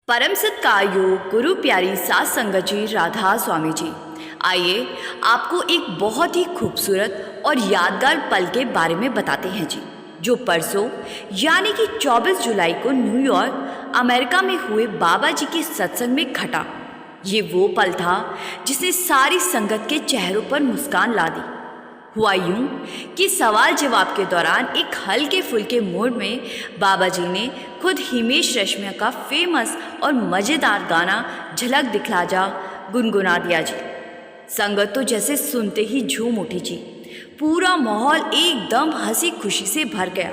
परम सत्कार गुरु प्यारी सात संगत जी राधा स्वामी जी, आइए आपको एक बहुत ही खूबसूरत और यादगार पल के बारे में बताते हैं जी, जो परसों यानी कि 24 जुलाई को न्यूयॉर्क अमेरिका में हुए बाबा जी के सत्संग में घटा। ये वो पल था जिसने सारी संगत के चेहरों पर मुस्कान ला दी। हुआ यूं कि सवाल जवाब के दौरान एक हल्के फुल्के मूड में बाबा जी ने खुद हिमेश रेशमिया का फेमस और मज़ेदार गाना झलक दिखला जा गुनगुना दिया जी। संगत तो जैसे सुनते ही झूम उठी जी। पूरा माहौल एकदम हंसी खुशी से भर गया।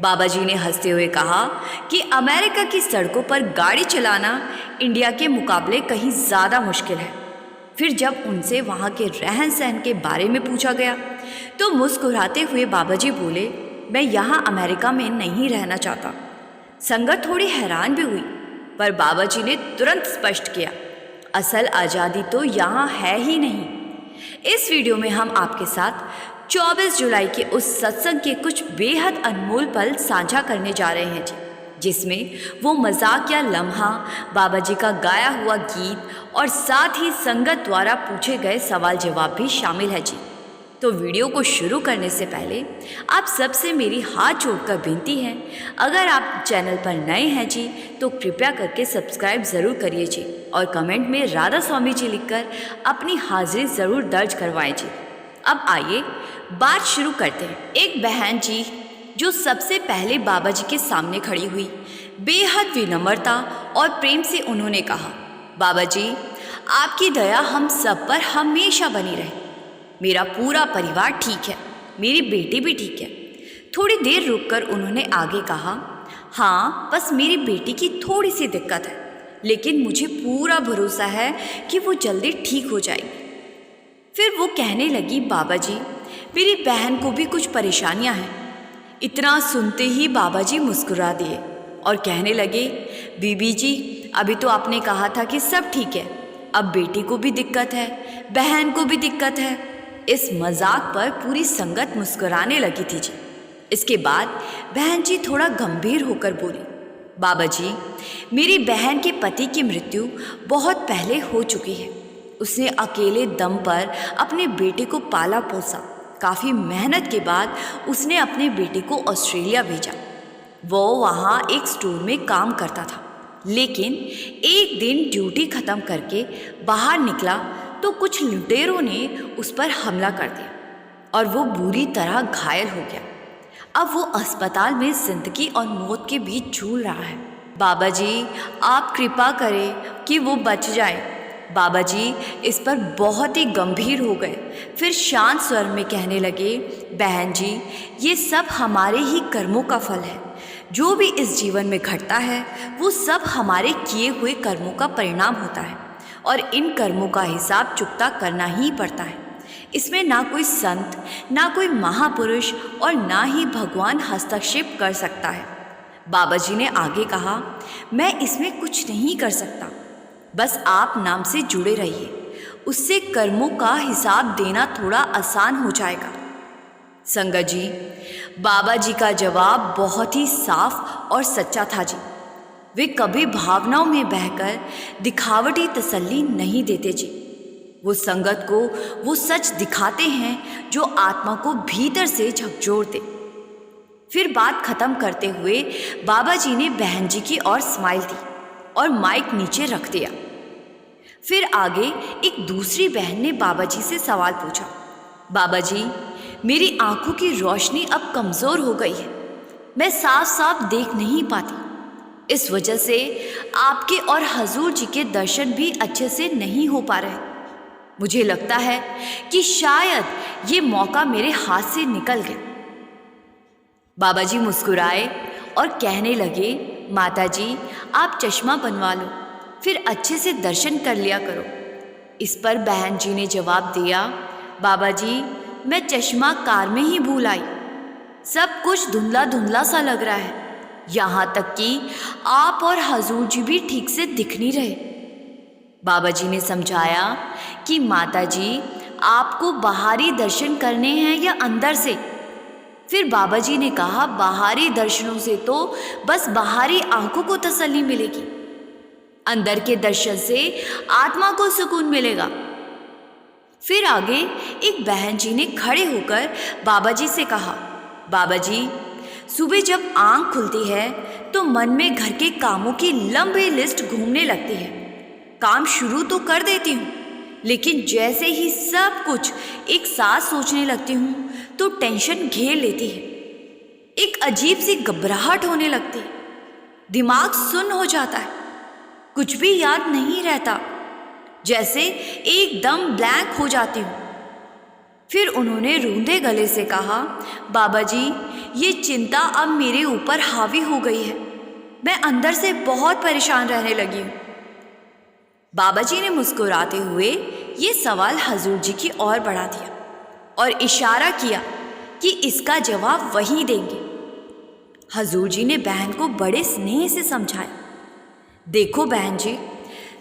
बाबा जी ने हंसते हुए कहा कि अमेरिका की सड़कों पर गाड़ी चलाना इंडिया के मुकाबले कहीं ज़्यादा मुश्किल है। फिर जब उनसे वहाँ के रहन सहन के बारे में पूछा गया तो मुस्कुराते हुए बाबा जी बोले, मैं यहाँ अमेरिका में नहीं रहना चाहता। संगत थोड़ी हैरान भी हुई, पर बाबा जी ने तुरंत स्पष्ट किया, असल आज़ादी तो यहाँ है ही नहीं। इस वीडियो में हम आपके साथ 24 जुलाई के उस सत्संग के कुछ बेहद अनमोल पल साझा करने जा रहे हैं जी, जिसमें वो मजाक या लम्हा, बाबा जी का गाया हुआ गीत और साथ ही संगत द्वारा पूछे गए सवाल जवाब भी शामिल है जी। तो वीडियो को शुरू करने से पहले आप सबसे मेरी हाथ जोड़कर विनती है, अगर आप चैनल पर नए हैं जी तो कृपया करके सब्सक्राइब ज़रूर करिए जी, और कमेंट में राधा स्वामी जी लिखकर अपनी हाजिरी ज़रूर दर्ज करवाएं जी। अब आइए बात शुरू करते हैं। एक बहन जी जो सबसे पहले बाबा जी के सामने खड़ी हुई, बेहद विनम्रता और प्रेम से उन्होंने कहा, बाबा जी आपकी दया हम सब पर हमेशा बनी रहे। मेरा पूरा परिवार ठीक है, मेरी बेटी भी ठीक है। थोड़ी देर रुककर उन्होंने आगे कहा, हाँ बस मेरी बेटी की थोड़ी सी दिक्कत है, लेकिन मुझे पूरा भरोसा है कि वो जल्दी ठीक हो जाएगी। फिर वो कहने लगी, बाबा जी मेरी बहन को भी कुछ परेशानियां हैं। इतना सुनते ही बाबा जी मुस्कुरा दिए और कहने लगे, बीबी जी अभी तो आपने कहा था कि सब ठीक है, अब बेटी को भी दिक्कत है, बहन को भी दिक्कत है। इस मजाक पर पूरी संगत मुस्कुराने लगी थी जी। इसके बाद बहन जी थोड़ा गंभीर होकर बोली, बाबा जी मेरी बहन के पति की मृत्यु बहुत पहले हो चुकी है। उसने अकेले दम पर अपने बेटे को पाला पोसा। काफ़ी मेहनत के बाद उसने अपने बेटे को ऑस्ट्रेलिया भेजा। वो वहाँ एक स्टोर में काम करता था, लेकिन एक दिन ड्यूटी ख़त्म करके बाहर निकला तो कुछ लुटेरों ने उस पर हमला कर दिया और वो बुरी तरह घायल हो गया। अब वो अस्पताल में जिंदगी और मौत के बीच झूल रहा है। बाबा जी आप कृपा करें कि वो बच जाए। बाबा जी इस पर बहुत ही गंभीर हो गए। फिर शांत स्वर में कहने लगे, बहन जी ये सब हमारे ही कर्मों का फल है। जो भी इस जीवन में घटता है वो सब हमारे किए हुए कर्मों का परिणाम होता है, और इन कर्मों का हिसाब चुकता करना ही पड़ता है। इसमें ना कोई संत, ना कोई महापुरुष और ना ही भगवान हस्तक्षेप कर सकता है। बाबा जी ने आगे कहा, मैं इसमें कुछ नहीं कर सकता, बस आप नाम से जुड़े रहिए, उससे कर्मों का हिसाब देना थोड़ा आसान हो जाएगा। संगत जी बाबा जी का जवाब बहुत ही साफ और सच्चा था जी। वे कभी भावनाओं में बहकर दिखावटी तसल्ली नहीं देते जी। वो संगत को वो सच दिखाते हैं जो आत्मा को भीतर से झकझोरते। फिर बात खत्म करते हुए बाबा जी ने बहन जी की ओर स्माइल दी और माइक नीचे रख दिया। फिर आगे एक दूसरी बहन ने बाबा जी से सवाल पूछा, बाबा जी मेरी आंखों की रोशनी अब कमज़ोर हो गई है, मैं साफ साफ देख नहीं पाती। इस वजह से आपके और हजूर जी के दर्शन भी अच्छे से नहीं हो पा रहे। मुझे लगता है कि शायद ये मौका मेरे हाथ से निकल गया। बाबा जी मुस्कुराए और कहने लगे, माता जी आप चश्मा बनवा लो, फिर अच्छे से दर्शन कर लिया करो। इस पर बहन जी ने जवाब दिया, बाबा जी मैं चश्मा कार में ही भूल आई, सब कुछ धुंधला धुंधला सा लग रहा है, यहाँ तक कि आप और हजूर जी भी ठीक से दिख नहीं रहे। बाबा जी ने समझाया कि माता जी आपको बाहरी दर्शन करने हैं या अंदर से। फिर बाबा जी ने कहा, बाहरी दर्शनों से तो बस बाहरी आंखों को तसल्ली मिलेगी, अंदर के दर्शन से आत्मा को सुकून मिलेगा। फिर आगे एक बहन जी ने खड़े होकर बाबा जी से कहा, बाबा जी, सुबह जब आंख खुलती है तो मन में घर के कामों की लंबी लिस्ट घूमने लगती है। काम शुरू तो कर देती हूँ, लेकिन जैसे ही सब कुछ एक साथ सोचने लगती हूँ तो टेंशन घेर लेती है। एक अजीब सी घबराहट होने लगती है, दिमाग सुन्न हो जाता है, कुछ भी याद नहीं रहता, जैसे एकदम ब्लैंक हो जाती हूँ। फिर उन्होंने रूंधे गले से कहा, बाबा जी, ये चिंता अब मेरे ऊपर हावी हो गई है, मैं अंदर से बहुत परेशान रहने लगी हूँ। बाबा जी ने मुस्कुराते हुए ये सवाल हजूर जी की ओर बढ़ा दिया और इशारा किया कि इसका जवाब वही देंगे। हजूर जी ने बहन को बड़े स्नेह से समझाया, देखो बहन जी,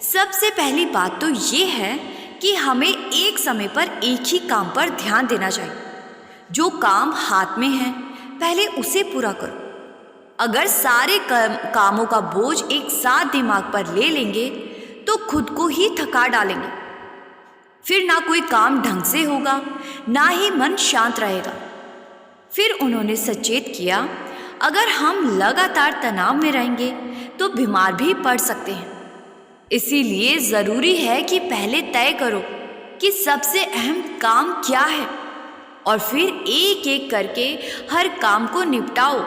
सबसे पहली बात तो ये है कि हमें एक समय पर एक ही काम पर ध्यान देना चाहिए। जो काम हाथ में है पहले उसे पूरा करो। अगर सारे कामों का बोझ एक साथ दिमाग पर ले लेंगे तो खुद को ही थका डालेंगे। फिर ना कोई काम ढंग से होगा, ना ही मन शांत रहेगा। फिर उन्होंने सचेत किया, अगर हम लगातार तनाव में रहेंगे तो बीमार भी पड़ सकते हैं। इसीलिए ज़रूरी है कि पहले तय करो कि सबसे अहम काम क्या है और फिर एक एक करके हर काम को निपटाओ।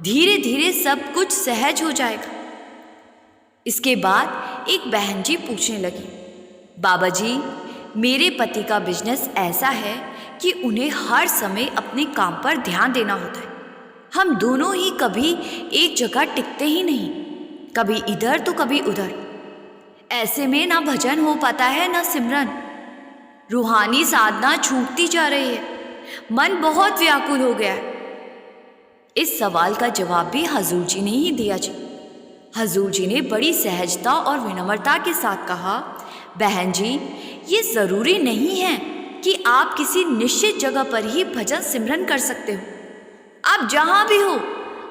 धीरे धीरे सब कुछ सहज हो जाएगा। इसके बाद एक बहन जी पूछने लगी, बाबा जी, मेरे पति का बिजनेस ऐसा है कि उन्हें हर समय अपने काम पर ध्यान देना होता है। हम दोनों ही कभी एक जगह टिकते ही नहीं, कभी इधर तो कभी उधर। ऐसे में ना भजन हो पाता है ना सिमरन। रूहानी साधना छूटती जा रही है, मन बहुत व्याकुल हो गया है। इस सवाल का जवाब भी हजूर जी ने ही दिया जी। हजूर जी ने बड़ी सहजता और विनम्रता के साथ कहा, बहन जी, ये ज़रूरी नहीं है कि आप किसी निश्चित जगह पर ही भजन सिमरन कर सकते हो। आप जहाँ भी हो,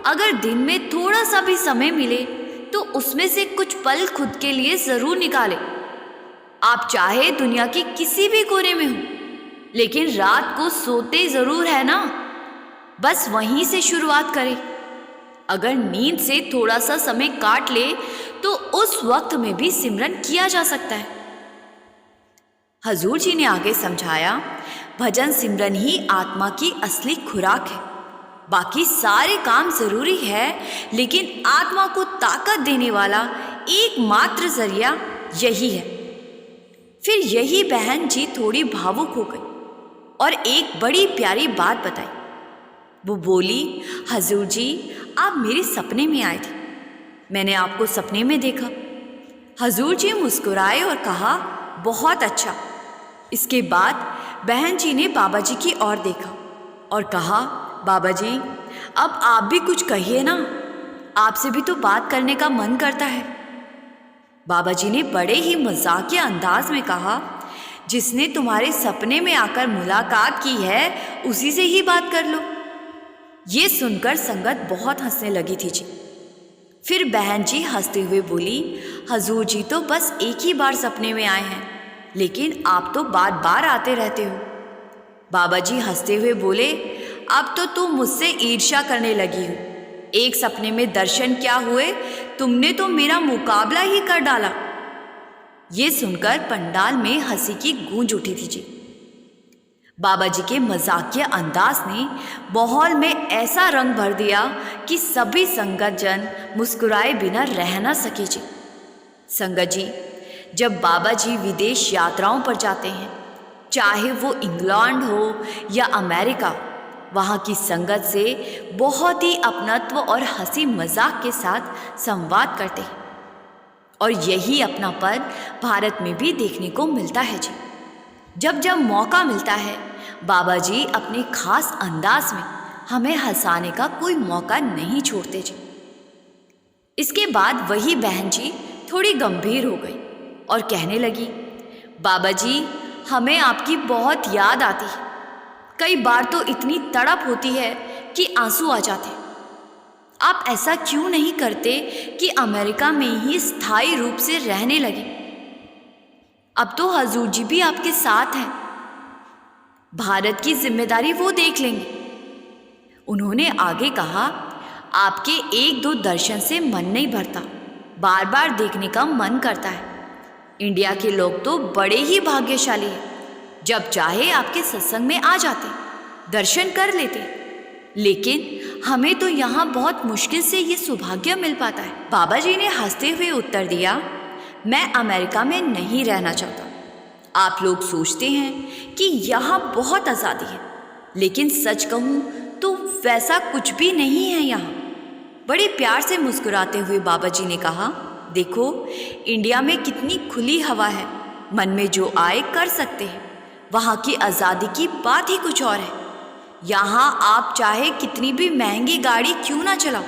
अगर दिन में थोड़ा सा भी समय मिले तो उसमें से कुछ पल खुद के लिए ज़रूर निकालें। आप चाहे दुनिया के किसी भी कोने में हो, लेकिन रात को सोते ज़रूर है ना, बस वहीं से शुरुआत करें। अगर नींद से थोड़ा सा समय काट ले तो उस वक्त में भी सिमरन किया जा सकता है। हजूर जी ने आगे समझाया, भजन सिमरन ही आत्मा की असली खुराक है। बाकी सारे काम ज़रूरी है, लेकिन आत्मा को ताकत देने वाला एकमात्र जरिया यही है। फिर यही बहन जी थोड़ी भावुक हो गई और एक बड़ी प्यारी बात बताई। वो बोली, हजूर जी, आप मेरे सपने में आए थे, मैंने आपको सपने में देखा। हजूर जी मुस्कुराए और कहा, बहुत अच्छा। इसके बाद बहन जी ने बाबा जी की ओर देखा और कहा, बाबा जी, अब आप भी कुछ कहिए ना, आपसे भी तो बात करने का मन करता है। बाबा जी ने बड़े ही मजाकिया अंदाज में कहा, जिसने तुम्हारे सपने में आकर मुलाकात की है उसी से ही बात कर लो। ये सुनकर संगत बहुत हंसने लगी थी जी। फिर बहन जी हंसते हुए बोली, हजूर जी तो बस एक ही बार सपने में आए हैं, लेकिन आप तो बार बार आते रहते हो। बाबा जी हंसते हुए बोले, अब तो तुम मुझसे ईर्ष्या करने लगी हो। एक सपने में दर्शन क्या हुए, तुमने तो मेरा मुकाबला ही कर डाला। ये सुनकर पंडाल में हंसी की गूंज उठी थी जी। बाबा जी के मजाकिया अंदाज ने माहौल में ऐसा रंग भर दिया कि सभी संगत जन मुस्कुराए बिना रह न सके जी। संगत जी, जब बाबा जी विदेश यात्राओं पर जाते हैं, चाहे वो इंग्लैंड हो या अमेरिका, वहाँ की संगत से बहुत ही अपनत्व और हंसी मजाक के साथ संवाद करते हैं। और यही अपनापन भारत में भी देखने को मिलता है जी। जब जब मौका मिलता है, बाबा जी अपने खास अंदाज में हमें हंसाने का कोई मौका नहीं छोड़ते जी। इसके बाद वही बहन जी थोड़ी गंभीर हो गई और कहने लगी, बाबा जी, हमें आपकी बहुत याद आती है। कई बार तो इतनी तड़प होती है कि आंसू आ जाते हैं। आप ऐसा क्यों नहीं करते कि अमेरिका में ही स्थायी रूप से रहने लगे? अब तो हजूर जी भी आपके साथ हैं। भारत की जिम्मेदारी वो देख लेंगे। उन्होंने आगे कहा, आपके एक दो दर्शन से मन नहीं भरता, बार बार देखने का मन करता है। इंडिया के लोग तो बड़े ही भाग्यशाली हैं, जब चाहे आपके सत्संग में आ जाते, दर्शन कर लेते। लेकिन हमें तो यहाँ बहुत मुश्किल से ये सौभाग्य मिल पाता है। बाबा जी ने हंसते हुए उत्तर दिया, मैं अमेरिका में नहीं रहना चाहता। आप लोग सोचते हैं कि यहाँ बहुत आज़ादी है, लेकिन सच कहूँ तो वैसा कुछ भी नहीं है यहाँ। बड़े प्यार से मुस्कुराते हुए बाबा जी ने कहा, देखो इंडिया में कितनी खुली हवा है, मन में जो आए कर सकते हैं। वहाँ की आज़ादी की बात ही कुछ और है। यहाँ आप चाहे कितनी भी महंगी गाड़ी क्यों ना चलाओ,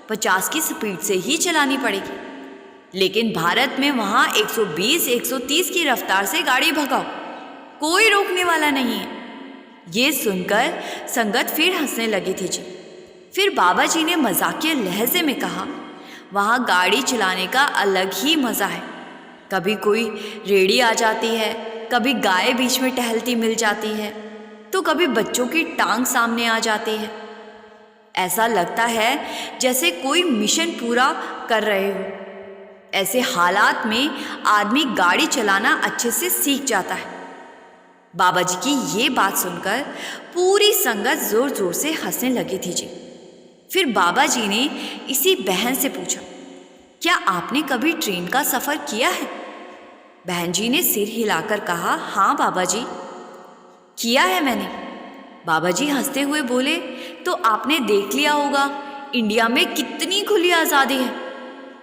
50 की स्पीड से ही चलानी पड़ेगी। लेकिन भारत में वहाँ 120-130 की रफ्तार से गाड़ी भगाओ, कोई रोकने वाला नहीं है। ये सुनकर संगत फिर हंसने लगी थी जी। फिर बाबा जी ने मजाकिया लहजे में कहा, वहाँ गाड़ी चलाने का अलग ही मज़ा है। कभी कोई रेड़ी आ जाती है, कभी गाय बीच में टहलती मिल जाती है, तो कभी बच्चों की टांग सामने आ जाती है। ऐसा लगता है जैसे कोई मिशन पूरा कर रहे हो। ऐसे हालात में आदमी गाड़ी चलाना अच्छे से सीख जाता है। बाबा जी की ये बात सुनकर पूरी संगत जोर जोर से हंसने लगी थी जी। फिर बाबा जी ने इसी बहन से पूछा, क्या आपने कभी ट्रेन का सफ़र किया है? बहन जी ने सिर हिलाकर कहा, हाँ बाबा जी, किया है मैंने। बाबा जी हंसते हुए बोले, तो आपने देख लिया होगा इंडिया में कितनी खुली आज़ादी है।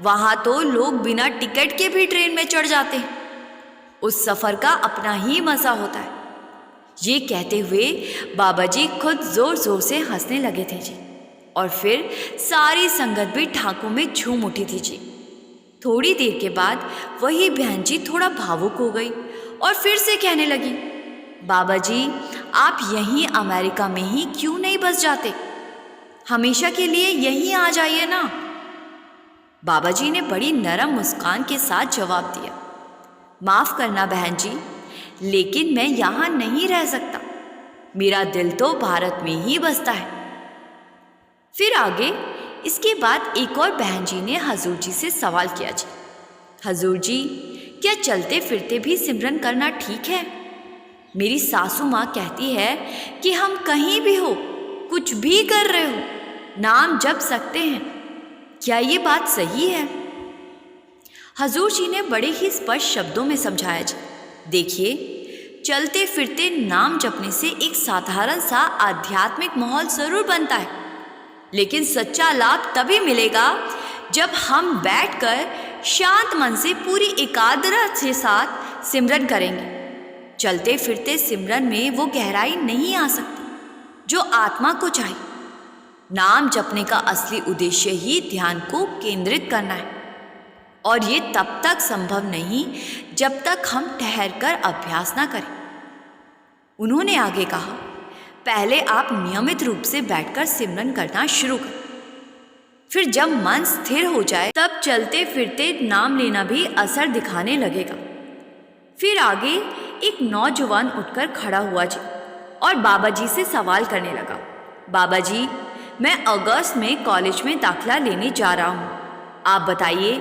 वहाँ तो लोग बिना टिकट के भी ट्रेन में चढ़ जाते हैं। उस सफ़र का अपना ही मज़ा होता है। ये कहते हुए बाबा जी खुद ज़ोर ज़ोर से हंसने लगे थे जी, और फिर सारी संगत भी ठाकों में झूम उठी थी जी। थोड़ी देर के बाद वही बहन जी थोड़ा भावुक हो गई और फिर से कहने लगी, बाबा जी आप यहीं अमेरिका में ही क्यों नहीं बस जाते? हमेशा के लिए यहीं आ जाइए ना। बाबा जी ने बड़ी नरम मुस्कान के साथ जवाब दिया, माफ़ करना बहन जी, लेकिन मैं यहाँ नहीं रह सकता। मेरा दिल तो भारत में ही बसता है। फिर आगे इसके बाद एक और बहन जी ने हजूर जी से सवाल किया, जी हजूर जी क्या चलते फिरते भी सिमरन करना ठीक है? मेरी सासू माँ कहती है कि हम कहीं भी हो, कुछ भी कर रहे हो, नाम जप सकते हैं। क्या ये बात सही है? हजूर जी ने बड़े ही स्पष्ट शब्दों में समझाया, जी देखिए चलते फिरते नाम जपने से एक साधारण सा आध्यात्मिक माहौल जरूर बनता है, लेकिन सच्चा लाभ तभी मिलेगा जब हम बैठकर शांत मन से पूरी एकाग्रता के साथ सिमरन करेंगे। चलते फिरते सिमरन में वो गहराई नहीं आ सकती जो आत्मा को चाहिए। नाम जपने का असली उद्देश्य ही ध्यान को केंद्रित करना है, और ये तब तक संभव नहीं जब तक हम ठहरकर अभ्यास ना करें। उन्होंने आगे कहा, पहले आप नियमित रूप से बैठकर सिमरन करना शुरू करें, फिर जब मन स्थिर हो जाए तब चलते फिरते नाम लेना भी असर दिखाने लगेगा। फिर आगे एक नौजवान उठकर खड़ा हुआ जी और बाबा जी से सवाल करने लगा, बाबा जी मैं अगस्त में कॉलेज में दाखिला लेने जा रहा हूँ, आप बताइए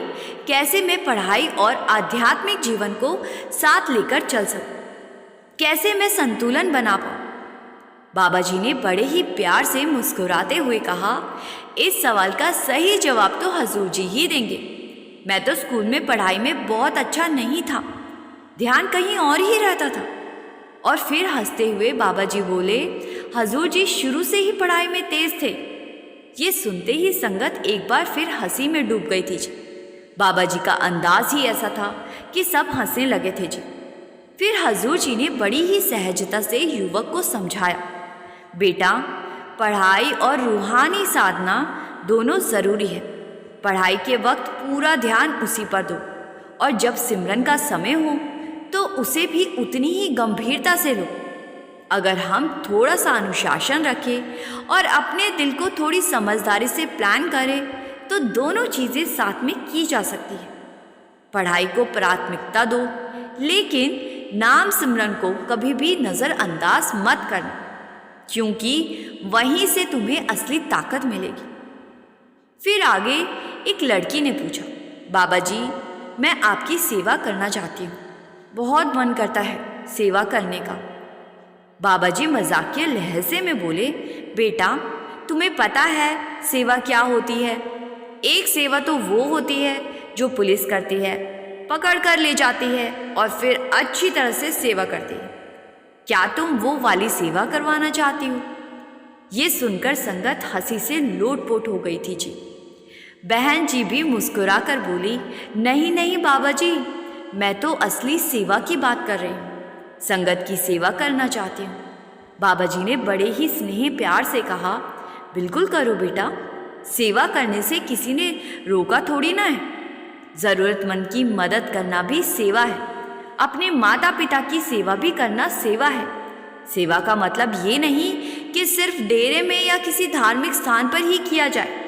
कैसे मैं पढ़ाई और आध्यात्मिक जीवन को साथ लेकर चल सकूँ, कैसे मैं संतुलन बना पाऊँ? बाबा जी ने बड़े ही प्यार से मुस्कुराते हुए कहा, इस सवाल का सही जवाब तो हजूर जी ही देंगे। मैं तो स्कूल में पढ़ाई में बहुत अच्छा नहीं था, ध्यान कहीं और ही रहता था। और फिर हंसते हुए बाबा जी बोले, हजूर जी शुरू से ही पढ़ाई में तेज थे। ये सुनते ही संगत एक बार फिर हंसी में डूब गई थी जी। बाबा जी का अंदाज ही ऐसा था कि सब हंसने लगे थे जी। फिर हजूर जी ने बड़ी ही सहजता से युवक को समझाया, बेटा पढ़ाई और रूहानी साधना दोनों ज़रूरी है। पढ़ाई के वक्त पूरा ध्यान उसी पर दो, और जब सिमरन का समय हो तो उसे भी उतनी ही गंभीरता से लो। अगर हम थोड़ा सा अनुशासन रखें और अपने दिल को थोड़ी समझदारी से प्लान करें तो दोनों चीज़ें साथ में की जा सकती है। पढ़ाई को प्राथमिकता दो, लेकिन नाम सिमरन को कभी भी नज़रअंदाज मत करना, क्योंकि वहीं से तुम्हें असली ताकत मिलेगी। फिर आगे एक लड़की ने पूछा, बाबा जी, मैं आपकी सेवा करना चाहती हूँ, बहुत मन करता है सेवा करने का। बाबा जी मजाकिया लहजे में बोले, बेटा तुम्हें पता है सेवा क्या होती है? एक सेवा तो वो होती है जो पुलिस करती है, पकड़ कर ले जाती है और फिर अच्छी तरह से सेवा करती है। क्या तुम वो वाली सेवा करवाना चाहती हो? ये सुनकर संगत हंसी से लोटपोट हो गई थी जी। बहन जी भी मुस्कुरा कर बोली, नहीं नहीं बाबा जी, मैं तो असली सेवा की बात कर रही हूँ, संगत की सेवा करना चाहती हूँ। बाबा जी ने बड़े ही स्नेह प्यार से कहा, बिल्कुल करो बेटा, सेवा करने से किसी ने रोका थोड़ी ना है। ज़रूरतमंद की मदद करना भी सेवा है, अपने माता पिता की सेवा भी करना सेवा है। सेवा का मतलब ये नहीं कि सिर्फ डेरे में या किसी धार्मिक स्थान पर ही किया जाए।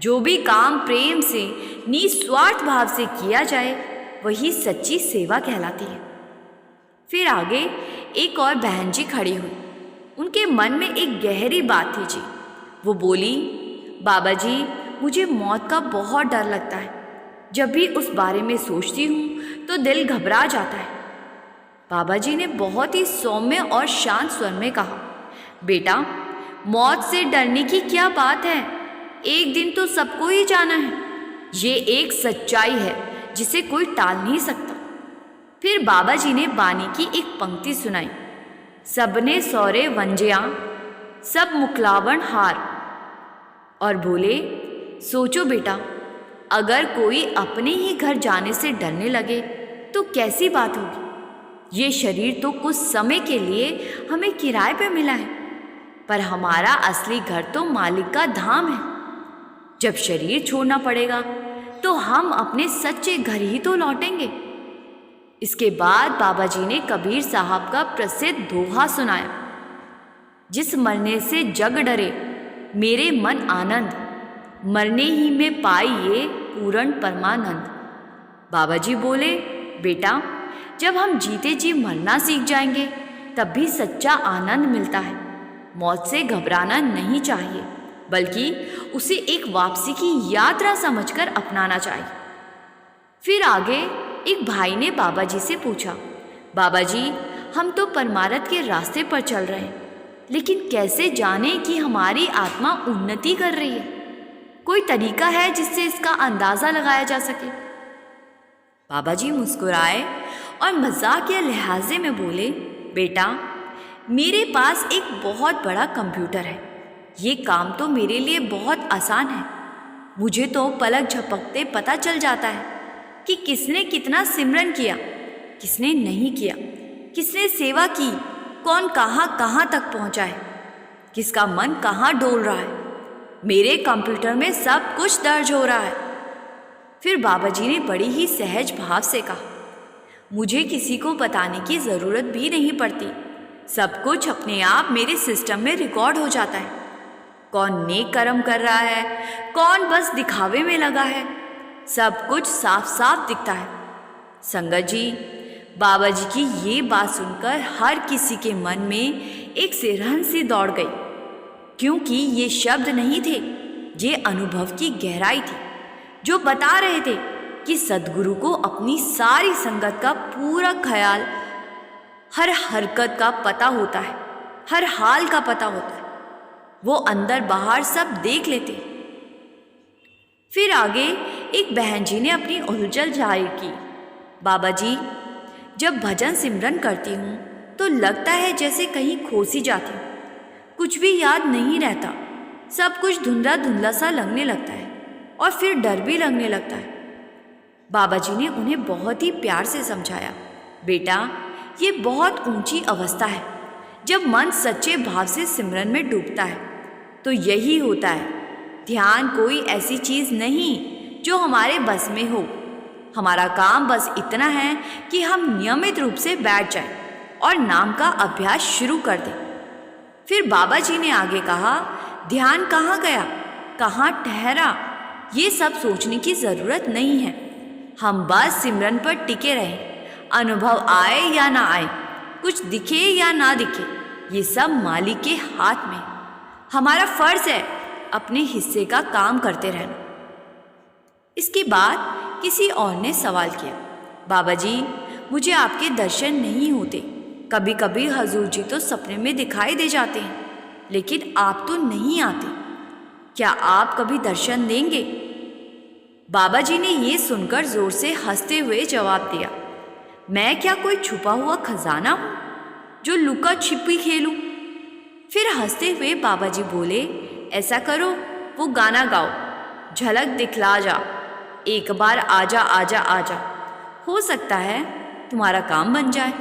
जो भी काम प्रेम से निस्वार्थ भाव से किया जाए वही सच्ची सेवा कहलाती है। फिर आगे एक और बहन जी खड़ी हुई। उनके मन में एक गहरी बात थी जी। वो बोली, बाबा जी, मुझे मौत का बहुत डर लगता है। जब भी उस बारे में सोचती हूँ तो दिल घबरा जाता है। बाबा जी ने बहुत ही सौम्य और शांत स्वर में कहा, बेटा मौत से डरने की क्या बात है, एक दिन तो सबको ही जाना है। ये एक सच्चाई है जिसे कोई टाल नहीं सकता। फिर बाबा जी ने बानी की एक पंक्ति सुनाई, सबने सौरे वंजियाँ सब मुखलावन हार, और बोले, सोचो बेटा, अगर कोई अपने ही घर जाने से डरने लगे तो कैसी बात होगी। ये शरीर तो कुछ समय के लिए हमें किराए पे मिला है, पर हमारा असली घर तो मालिक का धाम है। जब शरीर छोड़ना पड़ेगा तो हम अपने सच्चे घर ही तो लौटेंगे। इसके बाद बाबा जी ने कबीर साहब का प्रसिद्ध दोहा सुनाया, जिस मरने से जग डरे मेरे मन आनंद, मरने ही में पाइए पूर्ण परमानंद। बाबा जी बोले, बेटा जब हम जीते जी मरना सीख जाएंगे तब भी सच्चा आनंद मिलता है। मौत से घबराना नहीं चाहिए, बल्कि उसे एक वापसी की यात्रा समझकर अपनाना चाहिए। फिर आगे एक भाई ने बाबा जी से पूछा, बाबा जी, हम तो परमार्थ के रास्ते पर चल रहे हैं, लेकिन कैसे जाने कि हमारी आत्मा उन्नति कर रही है? कोई तरीका है जिससे इसका अंदाज़ा लगाया जा सके? बाबा जी मुस्कुराए और मजाकिया लहजे में बोले, बेटा मेरे पास एक बहुत बड़ा कंप्यूटर है। ये काम तो मेरे लिए बहुत आसान है। मुझे तो पलक झपकते पता चल जाता है कि किसने कितना सिमरन किया, किसने नहीं किया, किसने सेवा की, कौन कहाँ कहाँ तक पहुँचा है, किसका मन कहाँ डोल रहा है। मेरे कंप्यूटर में सब कुछ दर्ज हो रहा है। फिर बाबा जी ने बड़ी ही सहज भाव से कहा, मुझे किसी को बताने की ज़रूरत भी नहीं पड़ती। सब कुछ अपने आप मेरे सिस्टम में रिकॉर्ड हो जाता है। कौन नेक कर्म कर रहा है, कौन बस दिखावे में लगा है, सब कुछ साफ साफ दिखता है। संगत जी, बाबा जी की ये बात सुनकर हर किसी के मन में एक सिरहन सी दौड़ गई, क्योंकि ये शब्द नहीं थे, ये अनुभव की गहराई थी जो बता रहे थे कि सद्गुरु को अपनी सारी संगत का पूरा ख्याल, हर हरकत का पता होता है, हर हाल का पता होता है। वो अंदर बाहर सब देख लेते। फिर आगे एक बहन जी ने अपनी उलझन जाहिर की, बाबा जी, जब भजन सिमरन करती हूँ तो लगता है जैसे कहीं खोसी जाती हूँ, कुछ भी याद नहीं रहता, सब कुछ धुंधला धुंधला सा लगने लगता है और फिर डर भी लगने लगता है। बाबा जी ने उन्हें बहुत ही प्यार से समझाया, बेटा ये बहुत ऊंची अवस्था है। जब मन सच्चे भाव से सिमरन में डूबता है तो यही होता है। ध्यान कोई ऐसी चीज़ नहीं जो हमारे बस में हो। हमारा काम बस इतना है कि हम नियमित रूप से बैठ जाएं और नाम का अभ्यास शुरू कर दें। फिर बाबा जी ने आगे कहा, ध्यान कहाँ गया, कहाँ ठहरा, ये सब सोचने की ज़रूरत नहीं है। हम बस सिमरन पर टिके रहें। अनुभव आए या ना आए, कुछ दिखे या ना दिखे, ये सब मालिक के हाथ में। हमारा फर्ज है अपने हिस्से का काम करते रहना। इसके बाद किसी और ने सवाल किया, बाबा जी मुझे आपके दर्शन नहीं होते। कभी कभी हजूर जी तो सपने में दिखाई दे जाते हैं, लेकिन आप तो नहीं आते। क्या आप कभी दर्शन देंगे? बाबा जी ने ये सुनकर जोर से हंसते हुए जवाब दिया, मैं क्या कोई छुपा हुआ खजाना हूँ जो लुका छिपी खेलूं? फिर हंसते हुए बाबा जी बोले, ऐसा करो, वो गाना गाओ, झलक दिखला जा, एक बार आजा आजा आजा, हो सकता है तुम्हारा काम बन जाए।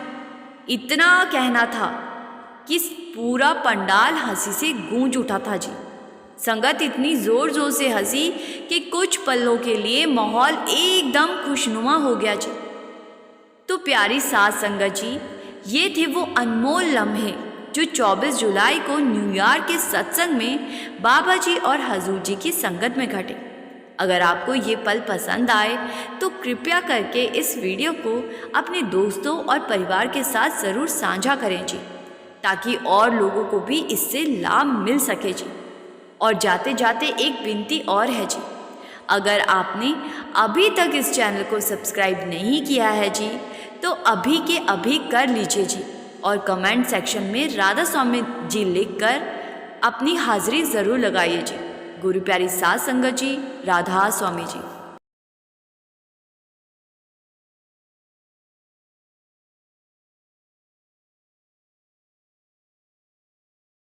इतना कहना था कि पूरा पंडाल हंसी से गूंज उठा था जी। संगत इतनी जोर जोर से हंसी कि कुछ पलों के लिए माहौल एकदम खुशनुमा हो गया जी। तो प्यारी साथ संगत जी, ये थे वो अनमोल लम्हे जो 24 जुलाई को न्यूयॉर्क के सत्संग में बाबा जी और हजूर जी की संगत में घटे। अगर आपको ये पल पसंद आए तो कृपया करके इस वीडियो को अपने दोस्तों और परिवार के साथ ज़रूर साझा करें जी, ताकि और लोगों को भी इससे लाभ मिल सके जी। और जाते जाते एक विनती और है जी, अगर आपने अभी तक इस चैनल को सब्सक्राइब नहीं किया है जी, तो अभी के अभी कर लीजिए जी, और कमेंट सेक्शन में राधा स्वामी जी लिखकर अपनी हाजिरी ज़रूर लगाइए जी। गुरु प्यारी साथ संगत जी, राधा स्वामी जी।